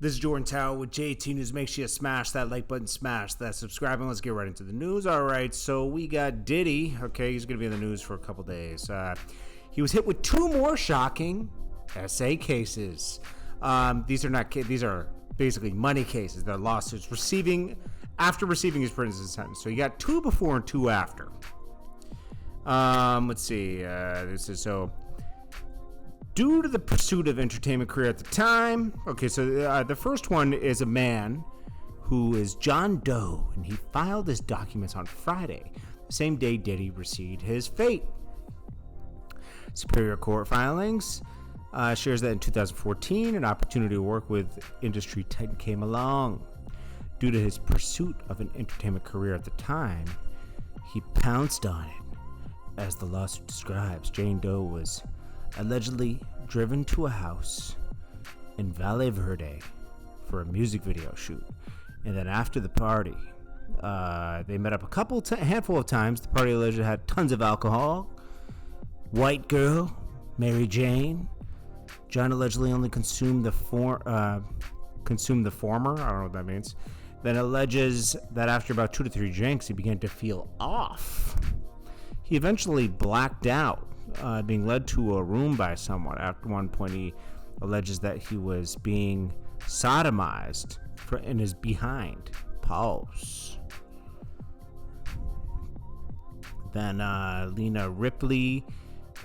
This is JordanTower with JT News. Make sure you smash that like button, smash that subscribe, and let's get right into the news. All right, so we got Diddy. Okay, he's going to be in the news for a couple days. He was hit with two more shocking SA cases. These are basically money cases. They're lawsuits after receiving his prison sentence. So you got two before and two after. Let's see. This is so. Due to the pursuit of entertainment career at the time. Okay, so the first one is a man who is John Doe, and he filed his documents on Friday, the same day Diddy received his fate. Superior Court filings shares that in 2014, an opportunity to work with industry titan came along. Due to his pursuit of an entertainment career at the time, he pounced on it. As the lawsuit describes, Jane Doe was allegedly driven to a house in Valle Verde for a music video shoot, and then after the party, they met up a handful of times. The party allegedly had tons of alcohol. White girl, Mary Jane. John allegedly only consumed the former. I don't know what that means. Then alleges that after about 2 to 3 drinks, he began to feel off. He eventually blacked out, being led to a room by someone. At one point, he alleges that he was being sodomized in his behind. Pause. Then Lena Ripley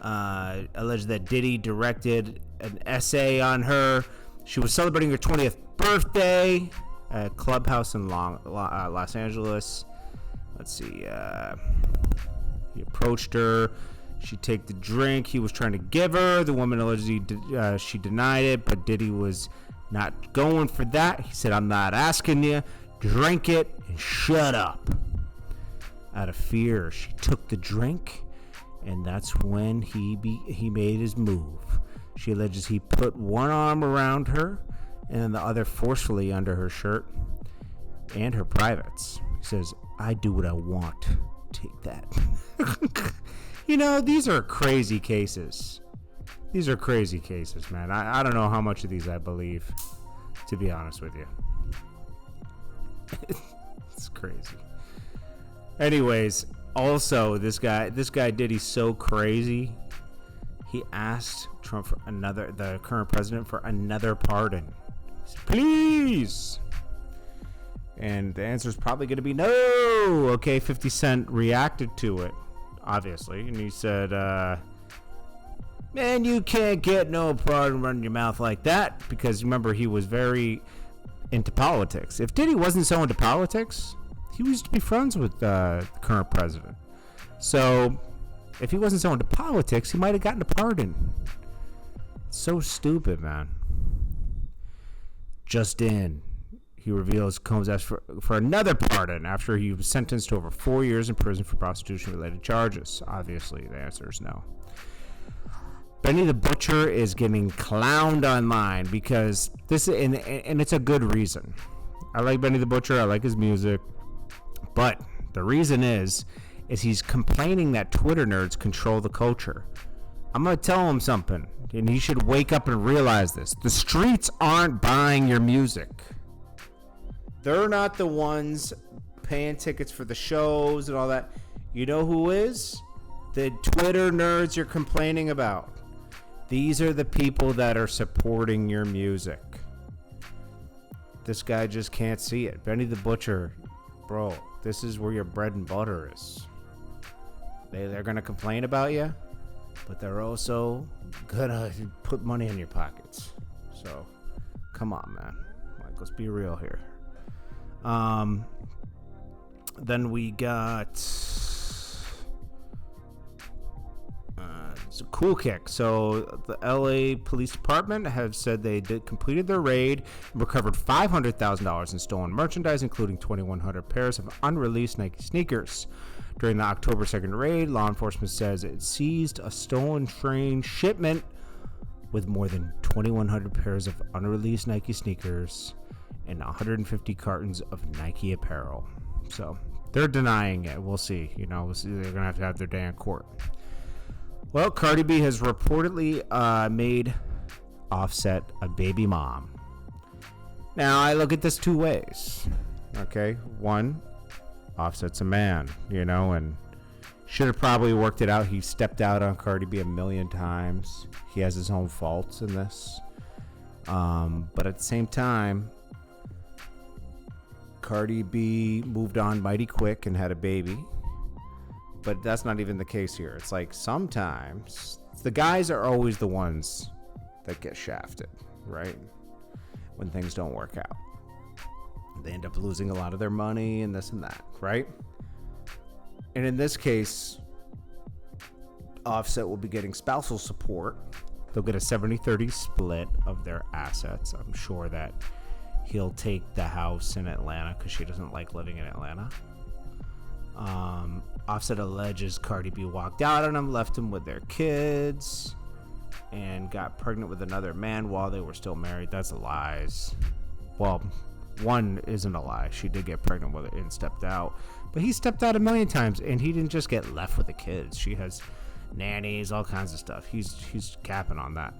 alleged that Diddy directed an essay on her. She was celebrating her 20th birthday at a clubhouse in Los Angeles. Let's see. He approached her. She'd take the drink he was trying to give her. The woman allegedly she denied it, but Diddy was not going for that. He said, "I'm not asking you. Drink it and shut up." Out of fear, she took the drink, and that's when he made his move. She alleges he put one arm around her and the other forcefully under her shirt and her privates. He says, "I do what I want. Take that." You know, these are crazy cases. These are crazy cases, man. I don't know how much of these I believe, to be honest with you. It's crazy. Anyways, also this guy Diddy's so crazy. He asked Trump for the current president, for another pardon. He said, "Please." And the answer is probably going to be no. Okay, 50 Cent reacted to it, obviously, and he said, "Man, you can't get no pardon running your mouth like that," because remember, he was very into politics. If Diddy wasn't so into politics, he used to be friends with the current president. So if he wasn't so into politics, he might have gotten a pardon. It's so stupid, man. Just in. He reveals Combs asked for another pardon after he was sentenced to over 4 years in prison for prostitution-related charges. Obviously, the answer is no. Benny the Butcher is getting clowned online because this, and it's a good reason. I like Benny the Butcher. I like his music. But the reason is he's complaining that Twitter nerds control the culture. I'm going to tell him something, and he should wake up and realize this. The streets aren't buying your music. They're not the ones paying tickets for the shows and all that. You know who is? The Twitter nerds you're complaining about. These are the people that are supporting your music. This guy just can't see it. Benny the Butcher, bro, this is where your bread and butter is. They're going to complain about you, but they're also going to put money in your pockets. So, come on, man. Like, let's be real here. Then we got CoolKicks. So the LA Police Department have said they completed their raid and recovered $500,000 in stolen merchandise, including 2,100 pairs of unreleased Nike sneakers. During the October 2nd raid, law enforcement says it seized a stolen train shipment with more than 2,100 pairs of unreleased Nike sneakers and 150 cartons of Nike apparel. So they're denying it. We'll see. We'll see. They're gonna have to have their day in court. Well, Cardi B has reportedly made Offset a baby mom. Now, I look at this two ways. Okay, one, Offset's a man, and should have probably worked it out. He stepped out on Cardi B a million times. He has his own faults in this. But at the same time, Cardi B moved on mighty quick and had a baby. But that's not even the case here. It's like sometimes the guys are always the ones that get shafted, right? When things don't work out. They end up losing a lot of their money and this and that, right? And in this case, Offset will be getting spousal support. They'll get a 70-30 split of their assets. I'm sure that he'll take the house in Atlanta because she doesn't like living in Atlanta. Offset alleges Cardi B walked out on him, left him with their kids, and got pregnant with another man while they were still married. That's lies. Well, one isn't a lie. She did get pregnant with it and stepped out. But he stepped out a million times, and he didn't just get left with the kids. She has nannies, all kinds of stuff. He's capping on that.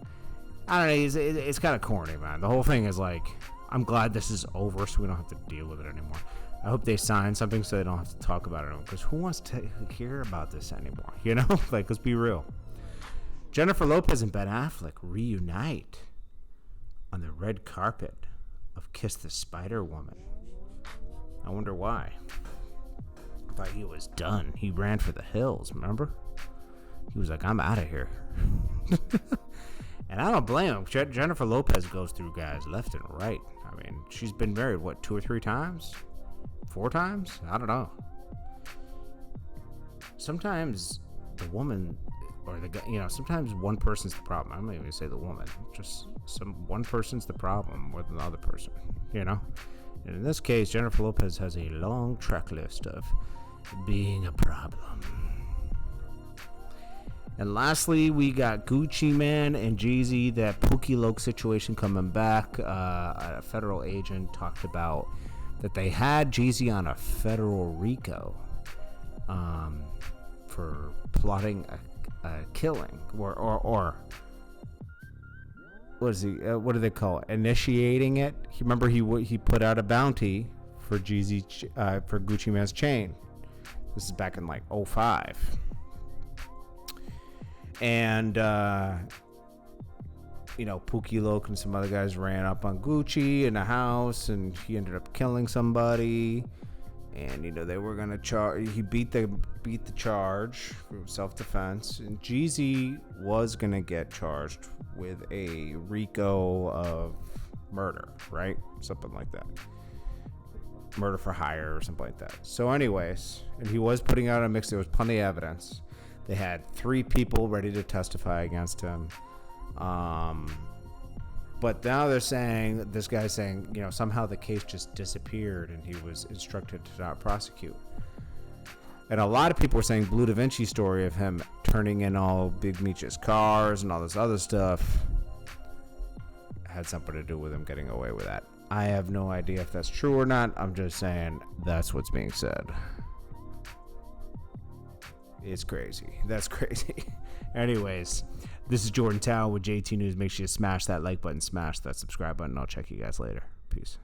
I don't know. It's kind of corny, man. The whole thing is like, I'm glad this is over so we don't have to deal with it anymore. I hope they sign something so they don't have to talk about it anymore. Because who wants to hear about this anymore? Like, let's be real. Jennifer Lopez and Ben Affleck reunite on the red carpet of Kiss the Spider Woman. I wonder why. I thought he was done. He ran for the hills, remember? He was like, I'm out of here. And I don't blame him. Jennifer Lopez goes through guys left and right. I mean, she's been married, 2 or 3 times? 4 times? I don't know. Sometimes the woman or the guy, sometimes one person's the problem. I'm not even gonna say the woman. Just one person's the problem more than the other person, And in this case, Jennifer Lopez has a long track list of being a problem. And lastly, we got Gucci Mane and Jeezy, that Pookie Loke situation coming back. A federal agent talked about that they had Jeezy on a federal RICO for plotting a killing or what is he? What do they call it? Initiating it. Remember he put out a bounty for Jeezy for Gucci Mane's chain. This is back in like 2005. And Pookie Loke and some other guys ran up on Gucci in a house, and he ended up killing somebody. And they were gonna charge. He beat the charge for self-defense, and Jeezy was gonna get charged with a RICO of murder, right? Something like that. Murder for hire or something like that. So, anyways, and he was putting out a mix. There was plenty of evidence. They had 3 people ready to testify against him. But now they're saying, this guy's saying, somehow the case just disappeared and he was instructed to not prosecute. And a lot of people were saying Blue Da Vinci story of him turning in all Big Meech's cars and all this other stuff had something to do with him getting away with that. I have no idea if that's true or not. I'm just saying that's what's being said. It's crazy. That's crazy. Anyways, this is Jordan Tower with JT News. Make sure you smash that like button, smash that subscribe button. I'll check you guys later. Peace.